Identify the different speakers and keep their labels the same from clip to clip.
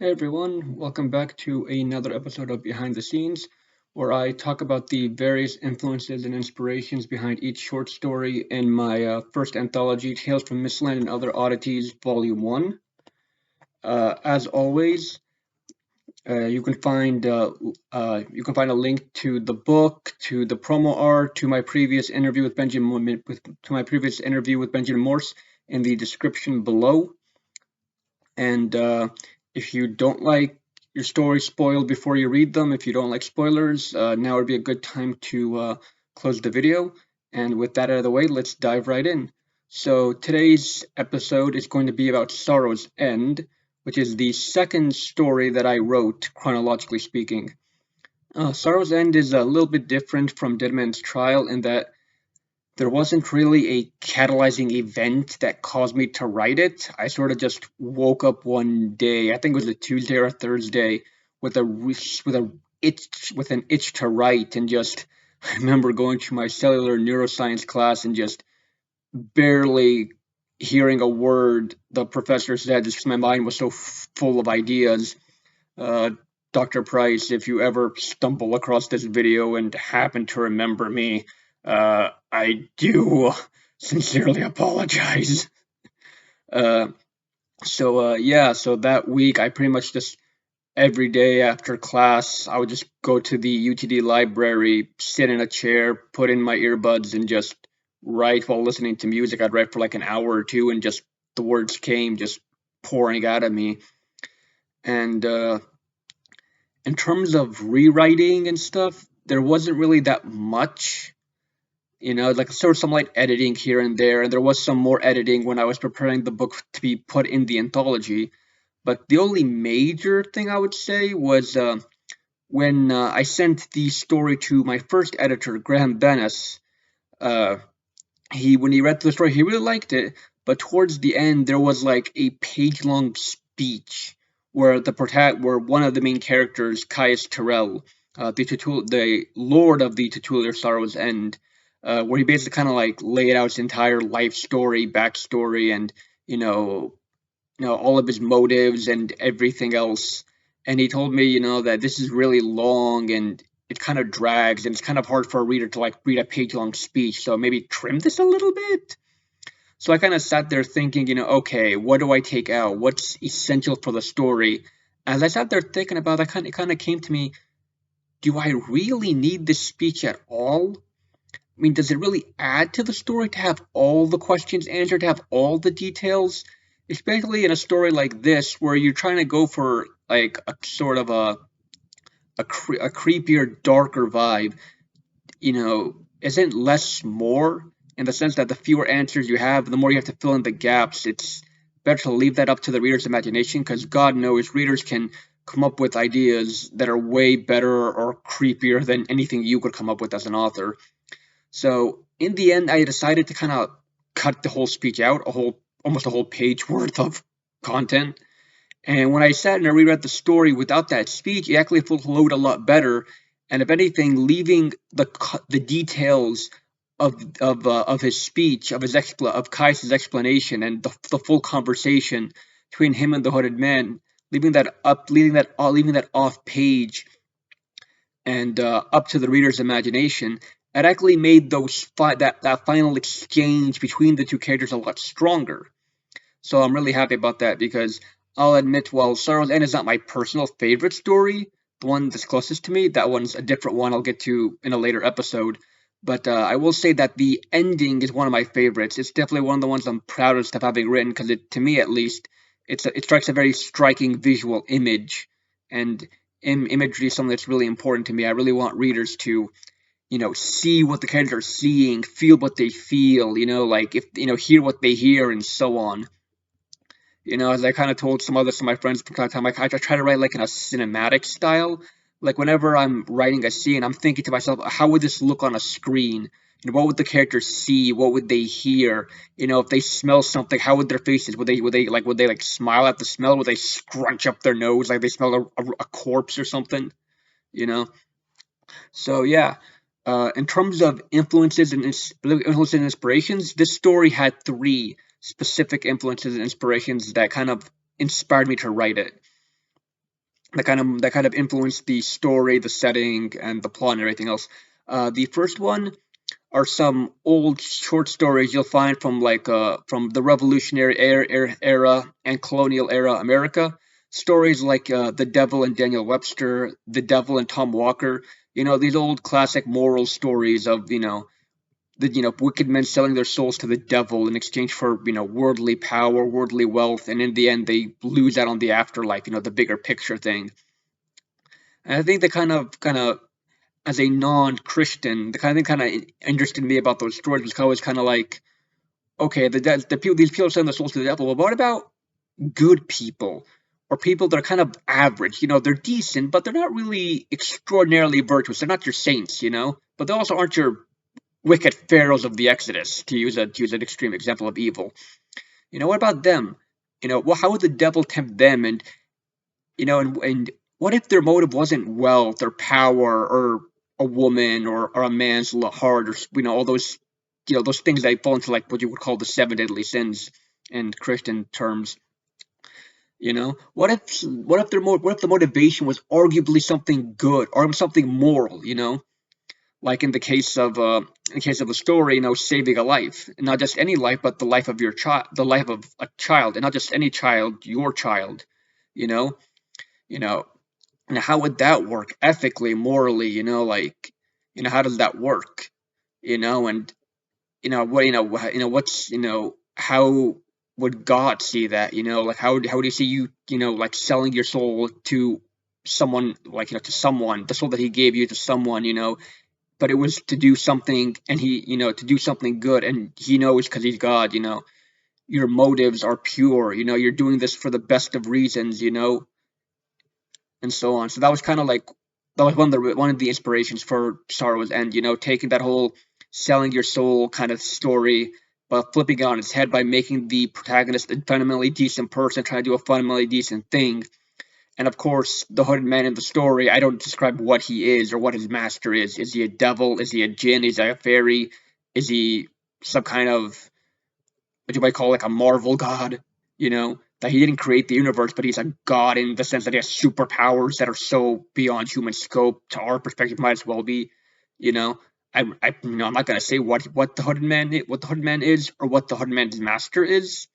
Speaker 1: Hey everyone, welcome back to another episode of Behind the Scenes, where I talk about the various influences and inspirations behind each short story in my first anthology, Tales from Mistland and Other Oddities, Volume 1. As always, you can find a link to the book, to the promo art, to my previous interview with Benjamin Morse in the description below. And if you don't like your stories spoiled before you read them, if you don't like spoilers, now would be a good time to close the video. And with that out of the way, let's dive right in. So today's episode is going to be about Sorrow's End, which is the second story that I wrote, chronologically speaking. Sorrow's End is a little bit different from Dead Man's Trial in that there wasn't really a catalyzing event that caused me to write it. I sort of just woke up one day, I think it was a Tuesday or a Thursday, with an itch to write, and just I remember going to my cellular neuroscience class and just barely hearing a word the professor said, just 'cause my mind was so full of ideas. Uh, Dr. Price, if you ever stumble across this video and happen to remember me, I do sincerely apologize. Uh, so that week I pretty much just every day after class I would just go to the UTD library, sit in a chair, put in my earbuds, and just write while listening to music. I'd write for like an hour or two, and just the words came just pouring out of me. And in terms of rewriting and stuff, there wasn't really that much. Like sort of some light editing here and there, and there was some more editing when I was preparing the book to be put in the anthology. But the only major thing I would say was when I sent the story to my first editor, Graham Bennis. Uh, when he read the story, he really liked it, but towards the end, there was like a page-long speech where one of the main characters, Caius Tyrell, the Lord of the Titular Sorrow's End, where he basically kind of like laid out his entire life story, backstory, and all of his motives and everything else. And he told me, that this is really long and it kind of drags and it's kind of hard for a reader to like read a page-long speech. So maybe trim this a little bit. So I kind of sat there thinking, okay, what do I take out? What's essential for the story? As I sat there thinking about it, it kind of came to me, do I really need this speech at all? I mean, does it really add to the story to have all the questions answered, to have all the details? Especially in a story like this, where you're trying to go for like a sort of a creepier, darker vibe. Isn't less more, in the sense that the fewer answers you have, the more you have to fill in the gaps. It's better to leave that up to the reader's imagination, because God knows readers can come up with ideas that are way better or creepier than anything you could come up with as an author. So in the end, I decided to kind of cut the whole speech out, almost a whole page worth of content. And when I sat and I reread the story without that speech, it actually flowed a lot better. And if anything, leaving the details of his speech, of Caius's explanation, and the full conversation between him and the hooded man, leaving that off page and up to the reader's imagination, it actually made that final exchange between the two characters a lot stronger. So I'm really happy about that, because I'll admit, while Sorrow's End is not my personal favorite story, the one that's closest to me, that one's a different one I'll get to in a later episode. But I will say that the ending is one of my favorites. It's definitely one of the ones I'm proudest of having written, because to me at least, it strikes a very striking visual image, and imagery is something that's really important to me. I really want readers to see what the characters are seeing, feel what they feel, like if hear what they hear, and so on. As I kind of told some of my friends from time to time, I try to write like in a cinematic style. Like whenever I'm writing a scene, I'm thinking to myself, how would this look on a screen? What would the characters see? What would they hear? If they smell something, how would their faces? Would they smile at the smell? Would they scrunch up their nose like they smell a corpse or something? You know. So yeah. In terms of influences and inspirations, this story had three specific influences and inspirations that kind of inspired me to write it. that kind of influenced the story, the setting, and the plot and everything else. The first one are some old short stories you'll find from the Revolutionary era and colonial era America. Stories like The Devil and Daniel Webster, The Devil and Tom Walker. These old classic moral stories of the wicked men selling their souls to the devil in exchange for worldly power, worldly wealth, and in the end they lose out on the afterlife. The bigger picture thing. And I think they kind of as a non-Christian, the kind of thing kind of interested me about those stories was always kind of like, okay, these people send their souls to the devil. Well, what about good people or people that are kind of average? They're decent, but they're not really extraordinarily virtuous. They're not your saints, but they also aren't your wicked pharaohs of the Exodus, to use an extreme example of evil. What about them? Well, how would the devil tempt them? And what if their motive wasn't wealth or power or a woman or a man's heart or all those things that fall into like what you would call the seven deadly sins in Christian terms. What if the motivation was arguably something good or something moral? Like in the case of the story, saving a life, and not just any life, but the life of your child, the life of a child, and not just any child, your child. You know, you know, and how would that work ethically, morally? How does that work? And what's how would God see that? Like how would he see you? Like selling your soul to someone, like to someone, the soul that he gave you to someone. But it was to do something, and to do something good, and he knows because he's God. Your motives are pure. You're doing this for the best of reasons. And so on. So that was one of the inspirations for Sorrow's End. Taking that whole selling your soul kind of story, but flipping it on its head by making the protagonist a fundamentally decent person trying to do a fundamentally decent thing. And of course, the hooded man in the story, I don't describe what he is or what his master is. Is he a devil? Is he a jinn? Is he a fairy? Is he some kind of what you might call like a Marvel god? That he didn't create the universe, but he's a god in the sense that he has superpowers that are so beyond human scope. To our perspective, might as well be. You know, I'm not gonna say what the hooded man is or what the hooded man's master is,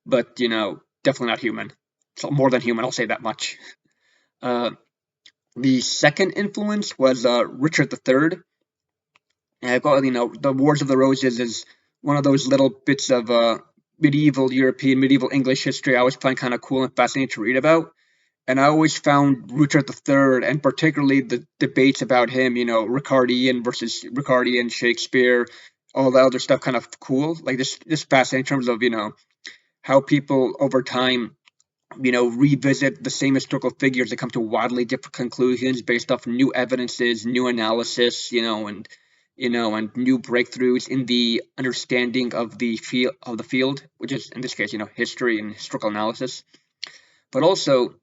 Speaker 1: but definitely not human. So more than human, I'll say that much. Uh, the second influence was Richard III. And I got the Wars of the Roses is one of those little bits of medieval European, medieval English history I always find kind of cool and fascinating to read about. And I always found Richard III, and particularly the debates about him, Ricardian versus Ricardian, Shakespeare, all that other stuff, kind of cool. Like this fascinating in terms of how people over time revisit the same historical figures and come to wildly different conclusions based off new evidences, new analysis, and new breakthroughs in the understanding of the field, which is in this case, history and historical analysis. But also,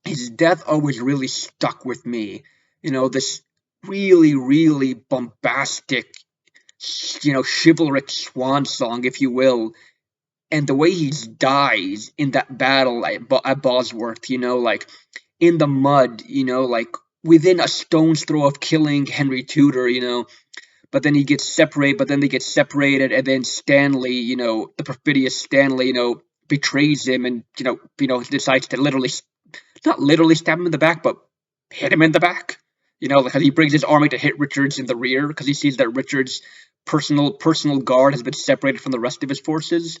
Speaker 1: his death always really stuck with me. This really, really bombastic, chivalric swan song, if you will, and the way he dies in that battle at Bosworth, like in the mud, like within a stone's throw of killing Henry Tudor, but then he gets separated, but then they get separated, and then Stanley, the perfidious Stanley, betrays him and, decides to not literally stab him in the back, but hit him in the back. Because he brings his army to hit Richards in the rear because he sees that Richards' personal guard has been separated from the rest of his forces.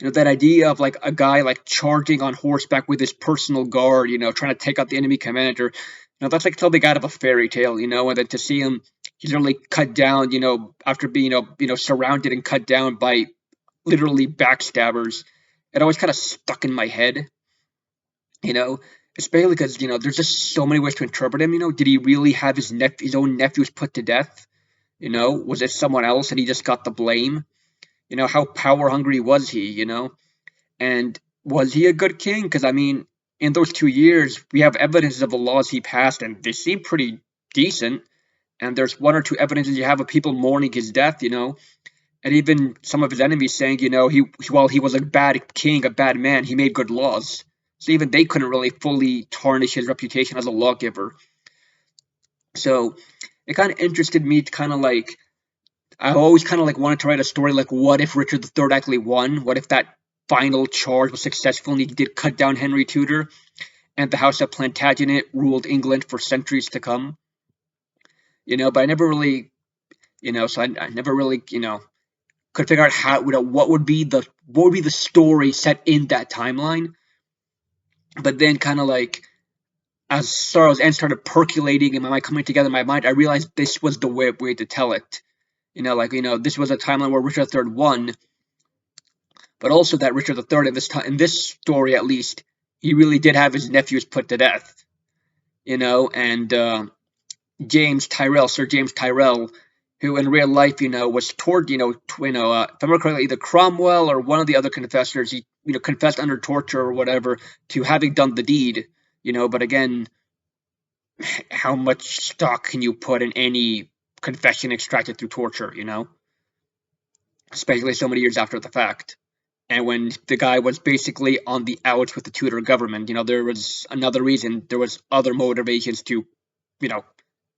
Speaker 1: That idea of like a guy like charging on horseback with his personal guard, trying to take out the enemy commander. That's like something out of a fairy tale, and then to see him, he's literally cut down, after being, surrounded and cut down by literally backstabbers. It always kind of stuck in my head, you know, especially because, there's just so many ways to interpret him. Did he really have his own nephews put to death? Was it someone else and he just got the blame? How power hungry was he? And was he a good king? Because I mean, in those 2 years, we have evidence of the laws he passed, and they seem pretty decent. And there's one or two evidences you have of people mourning his death, and even some of his enemies saying, he while he was a bad king, a bad man, he made good laws. So even they couldn't really fully tarnish his reputation as a lawgiver. So it kind of interested me to kind of like, I always kind of like wanted to write a story like, what if Richard III actually won? What if that final charge was successful and he did cut down Henry Tudor and the House of Plantagenet ruled England for centuries to come? But I never really, so I never really, could figure out how, what would be the story set in that timeline. But then kind of like, as Sorrow's End started percolating in my mind, coming together in my mind, I realized this was the way to tell it. This was a timeline where Richard III won, but also that Richard III in this story at least, he really did have his nephews put to death. And James Tyrrell, Sir James Tyrrell, who in real life, was toward, if I remember correctly, either Cromwell or one of the other confessors, he, confessed under torture or whatever to having done the deed, but again, how much stock can you put in any confession extracted through torture, especially so many years after the fact? And when the guy was basically on the outs with the Tudor government, there was another reason, there was other motivations to,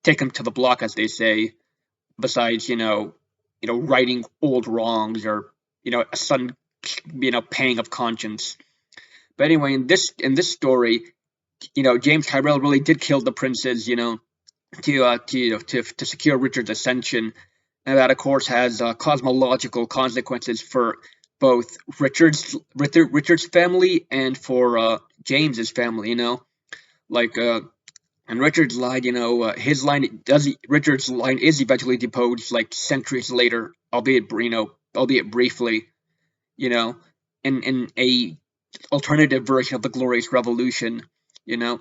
Speaker 1: take him to the block, as they say, besides, righting old wrongs or, a sudden, pang of conscience. But anyway, in this story, James Tyrrell really did kill the princes, to secure Richard's ascension, and that of course has cosmological consequences for both Richard's family and for James's family. Like and Richard's line, Richard's line is eventually deposed like centuries later, albeit briefly, in a alternative version of the Glorious Revolution, you know.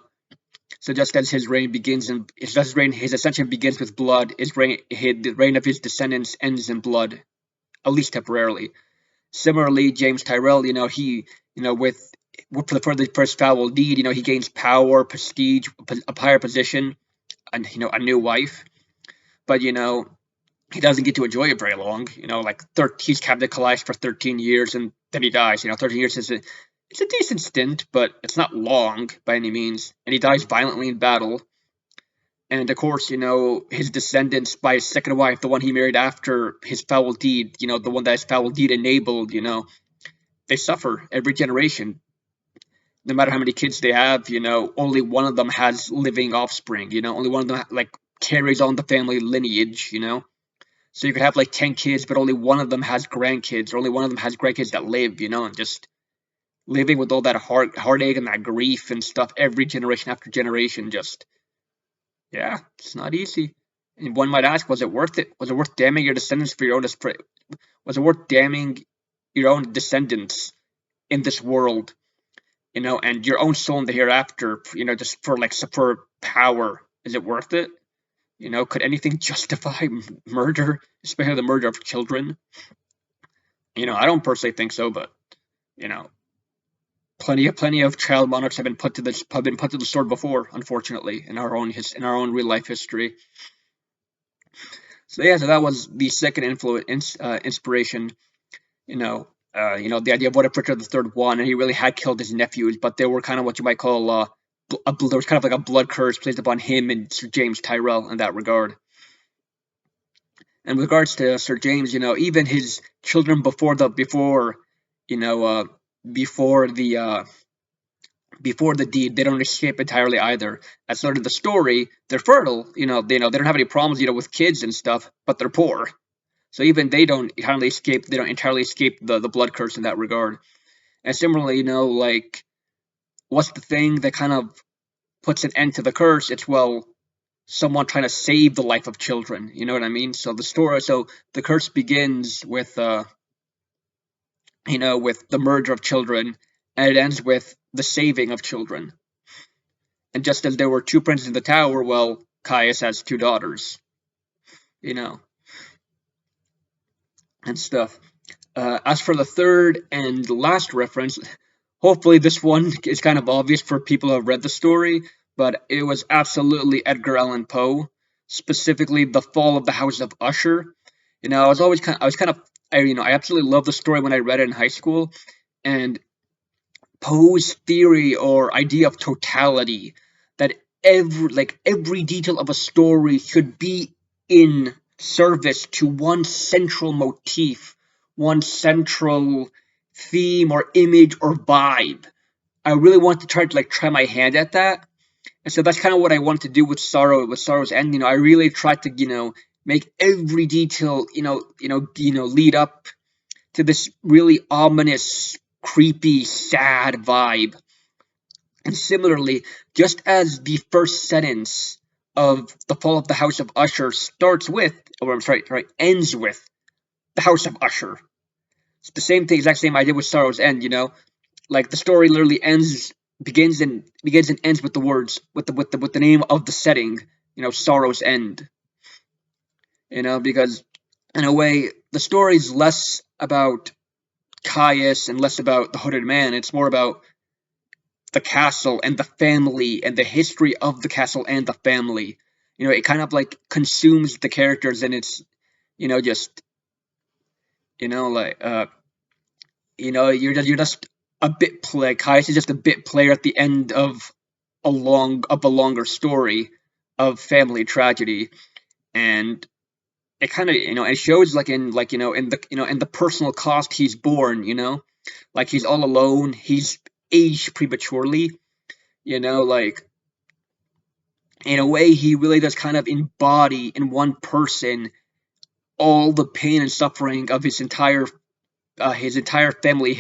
Speaker 1: So just as his reign begins his ascension begins with blood, the reign of his descendants ends in blood, at least temporarily. Similarly, James Tyrrell, he, for the first foul deed, he gains power, prestige, a higher position, and a new wife. But he doesn't get to enjoy it very long. He's Captain Calais for 13 years, and then he dies. 13 years it's a decent stint, but it's not long by any means. And he dies violently in battle. And of course, his descendants by his second wife, the one he married after his foul deed, the one that his foul deed enabled, they suffer every generation. No matter how many kids they have, only one of them has living offspring, only one of them carries on the family lineage, So you could have 10 kids, but only one of them has grandkids, or only one of them has grandkids that live, and just living with all that heartache and that grief and stuff every generation after generation, yeah, it's not easy. And one might ask, was it worth it? Was it worth damning your descendants for your own was it worth damning your own descendants in this world, and your own soul in the hereafter, just for power? Is it worth it? Could anything justify murder, especially the murder of children? I don't personally think so, but plenty of child monarchs have been put to the sword before, unfortunately, in our own real life history. So yeah, so that was the second inspiration. The idea of what if Richard III won, and he really had killed his nephews, but they were kind of what you might call there was kind of like a blood curse placed upon him and Sir James Tyrrell in that regard. And with regards to Sir James, even his children before the deed, they don't escape entirely either. As sort of the story, they're fertile, they don't have any problems, with kids and stuff, but they're poor. So even they don't entirely escape the blood curse in that regard. And similarly, what's the thing that kind of puts an end to the curse? It's, someone trying to save the life of children. You know what I mean? So the curse begins with, with the murder of children, and it ends with the saving of children. And just as there were two princes in the tower, Caius has two daughters. And stuff. As for the third and last reference, hopefully this one is kind of obvious for people who have read the story, but it was absolutely Edgar Allan Poe, specifically The Fall of the House of Usher. I absolutely loved the story when I read it in high school, and Poe's theory or idea of totality, that every detail of a story should be in service to one central motif, one central theme or image or vibe. I really want to try my hand at that. And so that's kind of what I wanted to do with Sorrow's End. I really tried to, make every detail, lead up to this really ominous, creepy, sad vibe. And similarly, just as the first sentence of The Fall of the House of Usher starts with, or I'm sorry, ends with the House of Usher. It's the same thing, exact same idea with Sorrow's End. Like the story literally begins and ends with the words, with the name of the setting. Sorrow's End. Because in a way, the story is less about Caius and less about the Hooded Man. It's more about the castle and the family and the history of the castle and the family. It kind of like consumes the characters, and it's, just, you're just a bit play. Caius is just a bit player at the end of a longer story of family tragedy, and it kind of it shows in the personal cost he's borne. Like he's all alone. He's aged prematurely. Like in a way, he really does kind of embody in one person all the pain and suffering of his entire family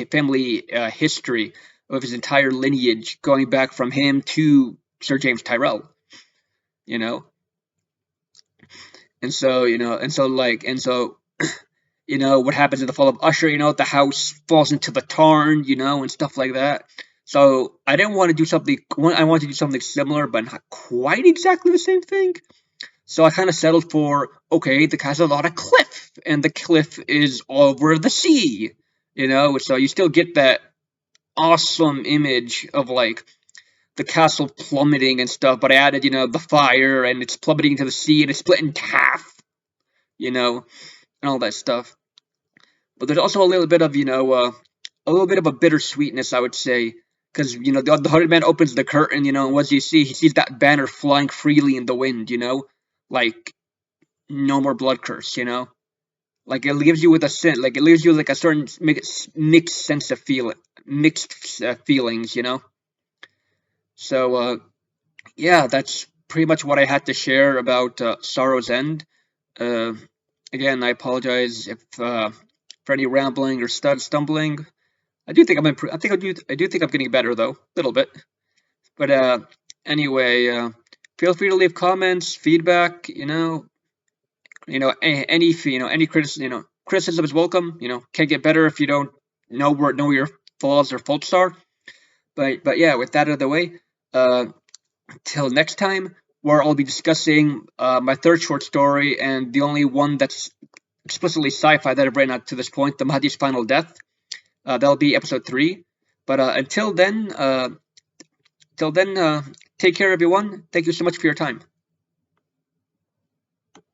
Speaker 1: history, of his entire lineage, going back from him to Sir James Tyrrell. And so what happens in The Fall of Usher, the house falls into the tarn, and stuff like that. So I didn't want to do something. I wanted to do something similar, but not quite exactly the same thing. So I kind of settled for, okay, the castle on a cliff, and the cliff is over the sea. So you still get that awesome image of like the castle plummeting and stuff, but I added, the fire, and it's plummeting to the sea, and it's split in half, and all that stuff. But there's also a little bit of, a little bit of a bittersweetness, I would say, because the Hooded Man opens the curtain, and what does he see? He sees that banner flying freely in the wind, like no more blood curse, like it leaves you with a sense, like it leaves you like a certain mixed sense of mixed feelings, So yeah, that's pretty much what I had to share about Sorrow's End. Uh, Again, I apologize if for any rambling or stumbling. I do think I'm I think I do think I'm getting better though, a little bit. But anyway, feel free to leave comments, feedback. Any criticism. Criticism is welcome. Can get better if you don't know where your flaws or faults are. But yeah, with that out of the way, till next time, where I'll be discussing my third short story, and the only one that's explicitly sci-fi that I've written up to this point, The Mahdi's Final Death. That'll be episode 3. But until then, take care, everyone. Thank you so much for your time.